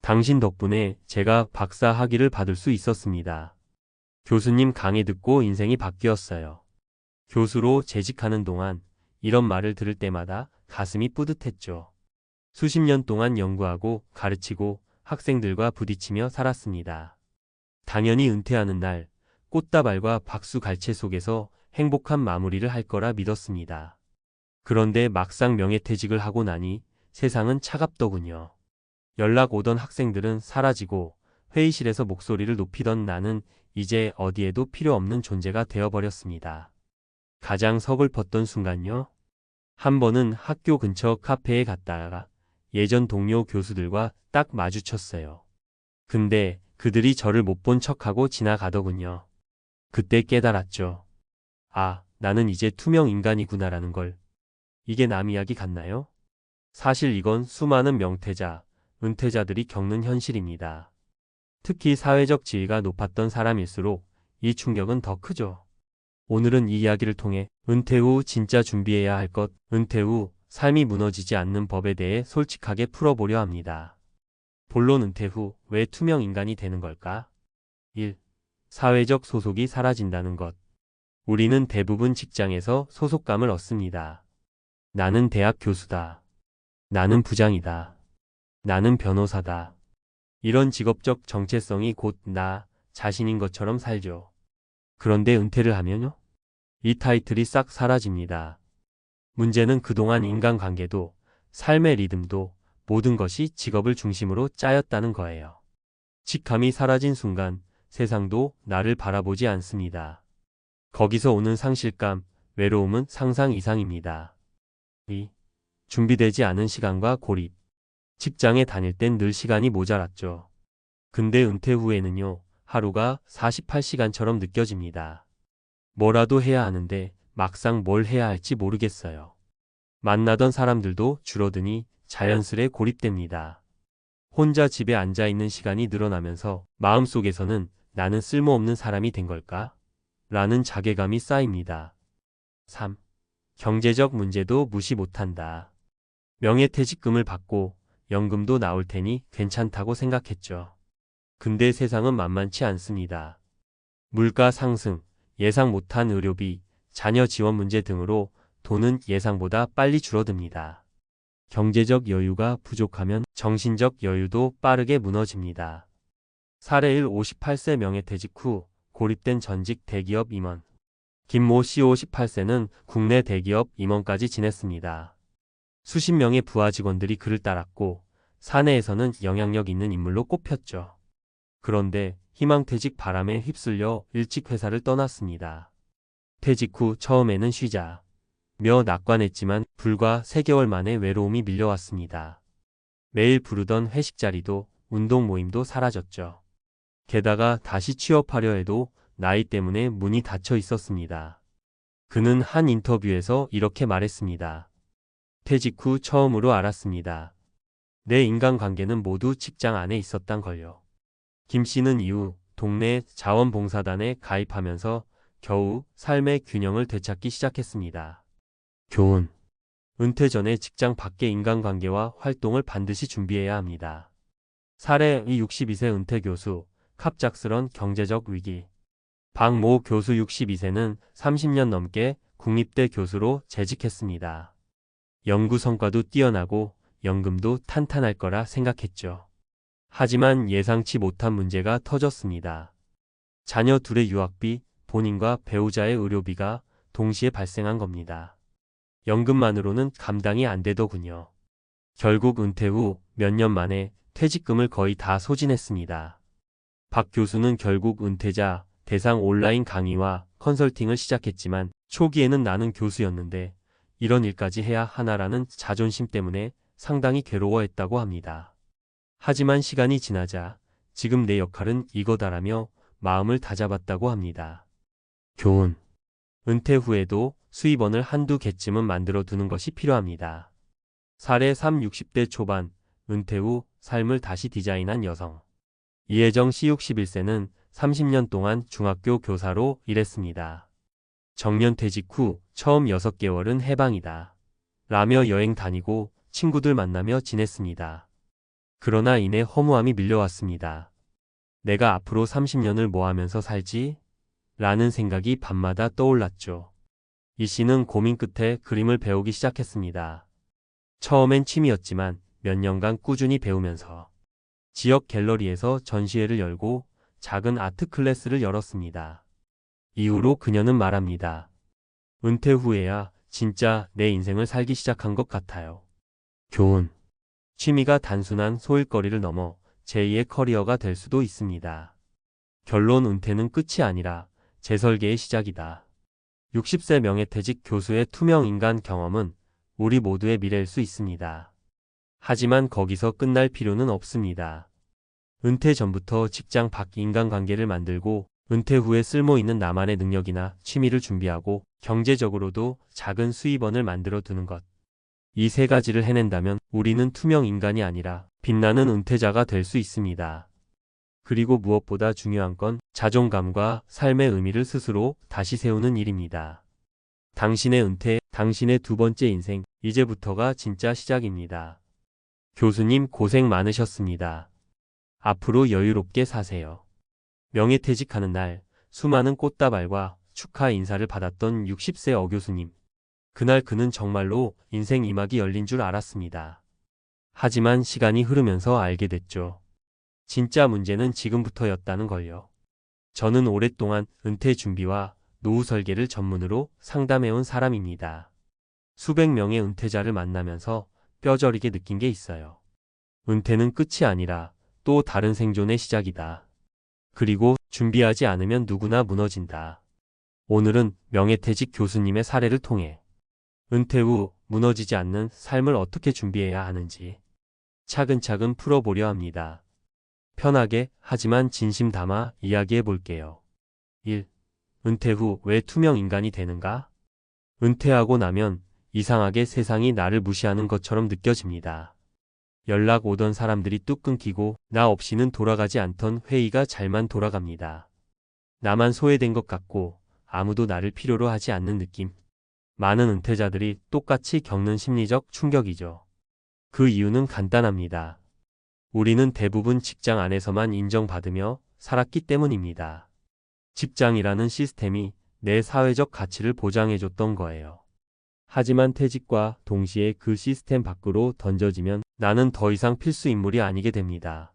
당신 덕분에 제가 박사 학위를 받을 수 있었습니다. 교수님 강의 듣고 인생이 바뀌었어요. 교수로 재직하는 동안 이런 말을 들을 때마다 가슴이 뿌듯했죠. 수십 년 동안 연구하고 가르치고 학생들과 부딪히며 살았습니다. 당연히 은퇴하는 날 꽃다발과 박수갈채 속에서 행복한 마무리를 할 거라 믿었습니다. 그런데 막상 명예퇴직을 하고 나니 세상은 차갑더군요. 연락 오던 학생들은 사라지고 회의실에서 목소리를 높이던 나는 이제 어디에도 필요 없는 존재가 되어버렸습니다. 가장 서글펐던 순간요. 한 번은 학교 근처 카페에 갔다가 예전 동료 교수들과 딱 마주쳤어요. 근데 그들이 저를 못 본 척하고 지나가더군요. 그때 깨달았죠. 아, 나는 이제 투명 인간이구나라는 걸. 이게 남 이야기 같나요? 사실 이건 수많은 명퇴자, 은퇴자들이 겪는 현실입니다. 특히 사회적 지위가 높았던 사람일수록 이 충격은 더 크죠. 오늘은 이 이야기를 통해 은퇴 후 진짜 준비해야 할 것, 은퇴 후 삶이 무너지지 않는 법에 대해 솔직하게 풀어보려 합니다. 본론 은퇴 후 왜 투명 인간이 되는 걸까? 1. 사회적 소속이 사라진다는 것. 우리는 대부분 직장에서 소속감을 얻습니다. 나는 대학 교수다. 나는 부장이다. 나는 변호사다. 이런 직업적 정체성이 곧 나 자신인 것처럼 살죠. 그런데 은퇴를 하면요? 이 타이틀이 싹 사라집니다. 문제는 그동안 인간관계도 삶의 리듬도 모든 것이 직업을 중심으로 짜였다는 거예요. 직함이 사라진 순간 세상도 나를 바라보지 않습니다. 거기서 오는 상실감, 외로움은 상상 이상입니다. 2. 준비되지 않은 시간과 고립. 직장에 다닐 땐 늘 시간이 모자랐죠. 근데 은퇴 후에는요, 하루가 48시간처럼 느껴집니다. 뭐라도 해야 하는데 막상 뭘 해야 할지 모르겠어요. 만나던 사람들도 줄어드니 자연스레 고립됩니다. 혼자 집에 앉아 있는 시간이 늘어나면서 마음속에서는 나는 쓸모없는 사람이 된 걸까? 라는 자괴감이 쌓입니다. 3. 경제적 문제도 무시 못한다. 명예퇴직금을 받고 연금도 나올 테니 괜찮다고 생각했죠. 근데 세상은 만만치 않습니다. 물가 상승, 예상 못한 의료비, 자녀 지원 문제 등으로 돈은 예상보다 빨리 줄어듭니다. 경제적 여유가 부족하면 정신적 여유도 빠르게 무너집니다. 사례 1. 58세 명예퇴직 후 고립된 전직 대기업 임원. 김모 씨 58세는 국내 대기업 임원까지 지냈습니다. 수십 명의 부하 직원들이 그를 따랐고 사내에서는 영향력 있는 인물로 꼽혔죠. 그런데 희망퇴직 바람에 휩쓸려 일찍 회사를 떠났습니다. 퇴직 후 처음에는 쉬자 며 낙관했지만 불과 3개월 만에 외로움이 밀려왔습니다. 매일 부르던 회식 자리도 운동 모임도 사라졌죠. 게다가 다시 취업하려 해도 나이 때문에 문이 닫혀 있었습니다. 그는 한 인터뷰에서 이렇게 말했습니다. 퇴직 후 처음으로 알았습니다. 내 인간관계는 모두 직장 안에 있었단 걸요. 김 씨는 이후 동네 자원봉사단에 가입하면서 겨우 삶의 균형을 되찾기 시작했습니다. 교훈. 은퇴 전에 직장 밖의 인간관계와 활동을 반드시 준비해야 합니다. 사례 62세 은퇴 교수, 갑작스런 경제적 위기. 박모 교수 62세는 30년 넘게 국립대 교수로 재직했습니다. 연구 성과도 뛰어나고 연금도 탄탄할 거라 생각했죠. 하지만 예상치 못한 문제가 터졌습니다. 자녀 둘의 유학비, 본인과 배우자의 의료비가 동시에 발생한 겁니다. 연금만으로는 감당이 안 되더군요. 결국 은퇴 후 몇 년 만에 퇴직금을 거의 다 소진했습니다. 박 교수는 결국 은퇴자 대상 온라인 강의와 컨설팅을 시작했지만 초기에는 나는 교수였는데 이런 일까지 해야 하나라는 자존심 때문에 상당히 괴로워했다고 합니다. 하지만 시간이 지나자 지금 내 역할은 이거다라며 마음을 다잡았다고 합니다. 교훈. 은퇴 후에도 수입원을 한두 개쯤은 만들어 두는 것이 필요합니다. 사례 3. 60대 초반 은퇴 후 삶을 다시 디자인한 여성. 이혜정 씨 61세는 30년 동안 중학교 교사로 일했습니다. 정년 퇴직 후 처음 6개월은 해방이다 라며 여행 다니고 친구들 만나며 지냈습니다. 그러나 이내 허무함이 밀려왔습니다. 내가 앞으로 30년을 뭐 하면서 살지? 라는 생각이 밤마다 떠올랐죠. 이 씨는 고민 끝에 그림을 배우기 시작했습니다. 처음엔 취미였지만 몇 년간 꾸준히 배우면서 지역 갤러리에서 전시회를 열고 작은 아트 클래스를 열었습니다. 이후로 그녀는 말합니다. 은퇴 후에야 진짜 내 인생을 살기 시작한 것 같아요. 교훈. 취미가 단순한 소일거리를 넘어 제2의 커리어가 될 수도 있습니다. 결론 은퇴는 끝이 아니라 재설계의 시작이다. 60세 명예퇴직 교수의 투명 인간 경험은 우리 모두의 미래일 수 있습니다. 하지만 거기서 끝날 필요는 없습니다. 은퇴 전부터 직장 밖 인간관계를 만들고 은퇴 후에 쓸모있는 나만의 능력이나 취미를 준비하고 경제적으로도 작은 수입원을 만들어 두는 것. 이 세 가지를 해낸다면 우리는 투명 인간이 아니라 빛나는 은퇴자가 될 수 있습니다. 그리고 무엇보다 중요한 건 자존감과 삶의 의미를 스스로 다시 세우는 일입니다. 당신의 은퇴, 당신의 두 번째 인생, 이제부터가 진짜 시작입니다. 교수님 고생 많으셨습니다. 앞으로 여유롭게 사세요. 명예퇴직하는 날 수많은 꽃다발과 축하 인사를 받았던 60세 어 교수님. 그날 그는 정말로 인생 2막이 열린 줄 알았습니다. 하지만 시간이 흐르면서 알게 됐죠. 진짜 문제는 지금부터였다는 걸요. 저는 오랫동안 은퇴 준비와 노후 설계를 전문으로 상담해온 사람입니다. 수백 명의 은퇴자를 만나면서 뼈저리게 느낀 게 있어요. 은퇴는 끝이 아니라 또 다른 생존의 시작이다. 그리고 준비하지 않으면 누구나 무너진다. 오늘은 명예퇴직 교수님의 사례를 통해 은퇴 후 무너지지 않는 삶을 어떻게 준비해야 하는지 차근차근 풀어보려 합니다. 편하게 하지만 진심 담아 이야기해 볼게요. 1. 은퇴 후 왜 투명 인간이 되는가? 은퇴하고 나면 이상하게 세상이 나를 무시하는 것처럼 느껴집니다. 연락 오던 사람들이 뚝 끊기고 나 없이는 돌아가지 않던 회의가 잘만 돌아갑니다. 나만 소외된 것 같고 아무도 나를 필요로 하지 않는 느낌. 많은 은퇴자들이 똑같이 겪는 심리적 충격이죠. 그 이유는 간단합니다. 우리는 대부분 직장 안에서만 인정받으며 살았기 때문입니다. 직장이라는 시스템이 내 사회적 가치를 보장해줬던 거예요. 하지만 퇴직과 동시에 그 시스템 밖으로 던져지면 나는 더 이상 필수 인물이 아니게 됩니다.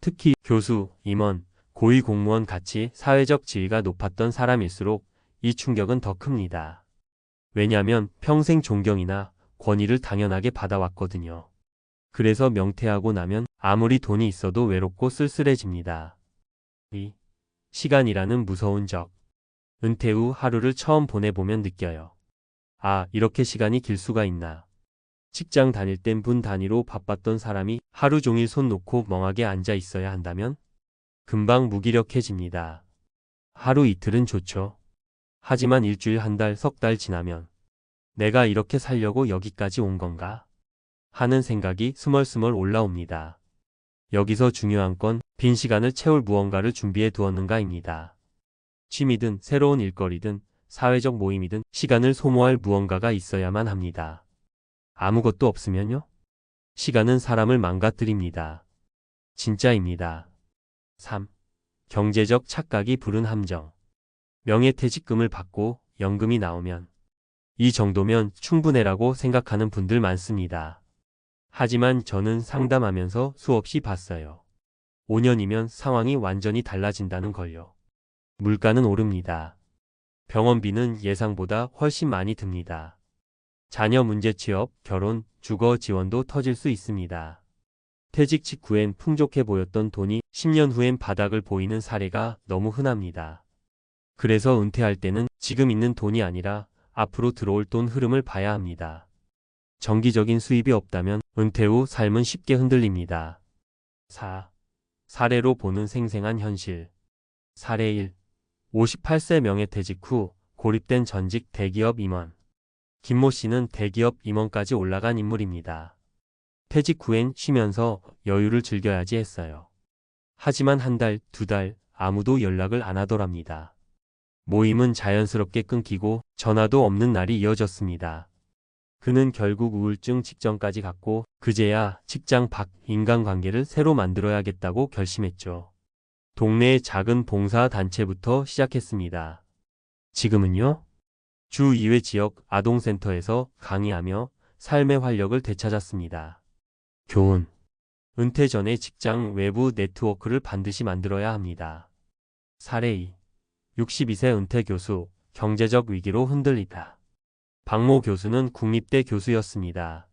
특히 교수, 임원, 고위공무원 같이 사회적 지위가 높았던 사람일수록 이 충격은 더 큽니다. 왜냐하면 평생 존경이나 권위를 당연하게 받아왔거든요. 그래서 명퇴하고 나면 아무리 돈이 있어도 외롭고 쓸쓸해집니다. 2. 시간이라는 무서운 적. 은퇴 후 하루를 처음 보내보면 느껴요. 아, 이렇게 시간이 길 수가 있나. 직장 다닐 땐 분 단위로 바빴던 사람이 하루 종일 손 놓고 멍하게 앉아 있어야 한다면 금방 무기력해집니다. 하루 이틀은 좋죠. 하지만 일주일, 한 달, 석 달 지나면 내가 이렇게 살려고 여기까지 온 건가? 하는 생각이 스멀스멀 올라옵니다. 여기서 중요한 건 빈 시간을 채울 무언가를 준비해 두었는가입니다. 취미든 새로운 일거리든 사회적 모임이든 시간을 소모할 무언가가 있어야만 합니다. 아무것도 없으면요? 시간은 사람을 망가뜨립니다. 진짜입니다. 3. 경제적 착각이 부른 함정. 명예퇴직금을 받고 연금이 나오면 이 정도면 충분해라고 생각하는 분들 많습니다. 하지만 저는 상담하면서 수없이 봤어요. 5년이면 상황이 완전히 달라진다는 걸요. 물가는 오릅니다. 병원비는 예상보다 훨씬 많이 듭니다. 자녀 문제, 취업, 결혼, 주거 지원도 터질 수 있습니다. 퇴직 직후엔 풍족해 보였던 돈이 10년 후엔 바닥을 보이는 사례가 너무 흔합니다. 그래서 은퇴할 때는 지금 있는 돈이 아니라 앞으로 들어올 돈 흐름을 봐야 합니다. 정기적인 수입이 없다면 은퇴 후 삶은 쉽게 흔들립니다. 4. 사례로 보는 생생한 현실. 사례 1. 58세 명예퇴직 후 고립된 전직 대기업 임원. 김모 씨는 대기업 임원까지 올라간 인물입니다. 퇴직 후엔 쉬면서 여유를 즐겨야지 했어요. 하지만 한 달, 두 달 아무도 연락을 안 하더랍니다. 모임은 자연스럽게 끊기고 전화도 없는 날이 이어졌습니다. 그는 결국 우울증 직전까지 갔고 그제야 직장 밖 인간관계를 새로 만들어야겠다고 결심했죠. 동네의 작은 봉사단체부터 시작했습니다. 지금은요? 주 2회 지역 아동센터에서 강의하며 삶의 활력을 되찾았습니다. 교훈. 은퇴 전에 직장 외부 네트워크를 반드시 만들어야 합니다. 사례 2. 62세 은퇴 교수, 경제적 위기로 흔들리다. 박모 교수는 국립대 교수였습니다.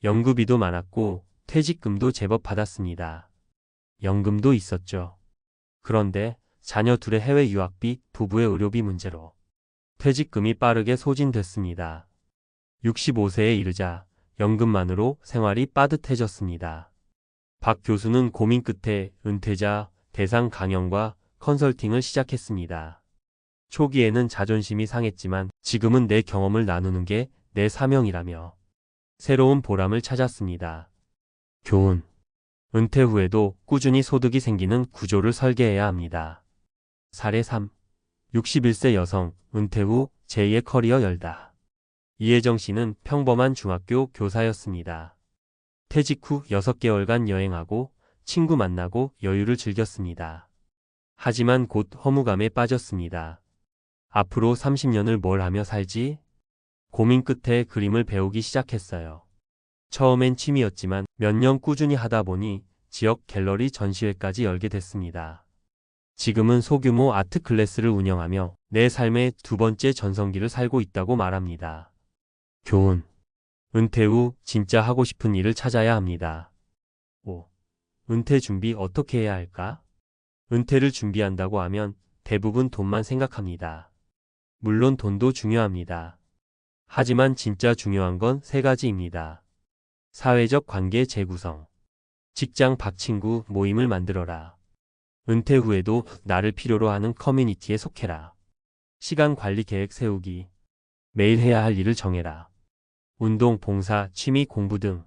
연구비도 많았고 퇴직금도 제법 받았습니다. 연금도 있었죠. 그런데 자녀 둘의 해외 유학비, 부부의 의료비 문제로 퇴직금이 빠르게 소진됐습니다. 65세에 이르자 연금만으로 생활이 빠듯해졌습니다. 박 교수는 고민 끝에 은퇴자 대상 강연과 컨설팅을 시작했습니다. 초기에는 자존심이 상했지만 지금은 내 경험을 나누는 게 내 사명이라며 새로운 보람을 찾았습니다. 교훈. 은퇴 후에도 꾸준히 소득이 생기는 구조를 설계해야 합니다. 사례 3. 61세 여성, 은퇴 후 제2의 커리어 열다. 이혜정 씨는 평범한 중학교 교사였습니다. 퇴직 후 6개월간 여행하고 친구 만나고 여유를 즐겼습니다. 하지만 곧 허무감에 빠졌습니다. 앞으로 30년을 뭘 하며 살지? 고민 끝에 그림을 배우기 시작했어요. 처음엔 취미였지만 몇 년 꾸준히 하다 보니 지역 갤러리 전시회까지 열게 됐습니다. 지금은 소규모 아트 클래스를 운영하며 내 삶의 두 번째 전성기를 살고 있다고 말합니다. 교훈. 은퇴 후 진짜 하고 싶은 일을 찾아야 합니다. 5. 은퇴 준비 어떻게 해야 할까? 은퇴를 준비한다고 하면 대부분 돈만 생각합니다. 물론 돈도 중요합니다. 하지만 진짜 중요한 건 3가지입니다. 사회적 관계 재구성. 직장 밖 친구 모임을 만들어라. 은퇴 후에도 나를 필요로 하는 커뮤니티에 속해라. 시간 관리 계획 세우기. 매일 해야 할 일을 정해라. 운동, 봉사, 취미, 공부 등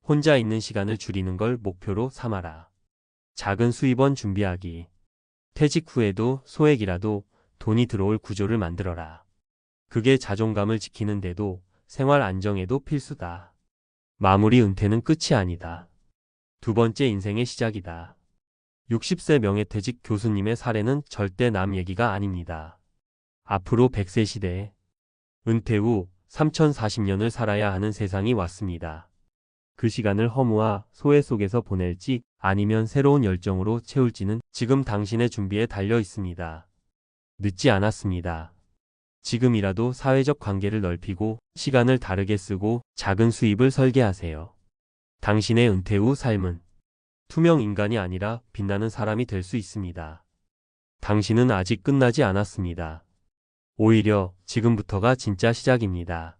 혼자 있는 시간을 줄이는 걸 목표로 삼아라. 작은 수입원 준비하기. 퇴직 후에도 소액이라도 돈이 들어올 구조를 만들어라. 그게 자존감을 지키는데도 생활 안정에도 필수다. 마무리. 은퇴는 끝이 아니다. 두 번째 인생의 시작이다. 60세 명예퇴직 교수님의 사례는 절대 남 얘기가 아닙니다. 앞으로 100세 시대에 은퇴 후 3040년을 살아야 하는 세상이 왔습니다. 그 시간을 허무와 소외 속에서 보낼지 아니면 새로운 열정으로 채울지는 지금 당신의 준비에 달려 있습니다. 늦지 않았습니다. 지금이라도 사회적 관계를 넓히고 시간을 다르게 쓰고 작은 수입을 설계하세요. 당신의 은퇴 후 삶은 투명 인간이 아니라 빛나는 사람이 될 수 있습니다. 당신은 아직 끝나지 않았습니다. 오히려 지금부터가 진짜 시작입니다.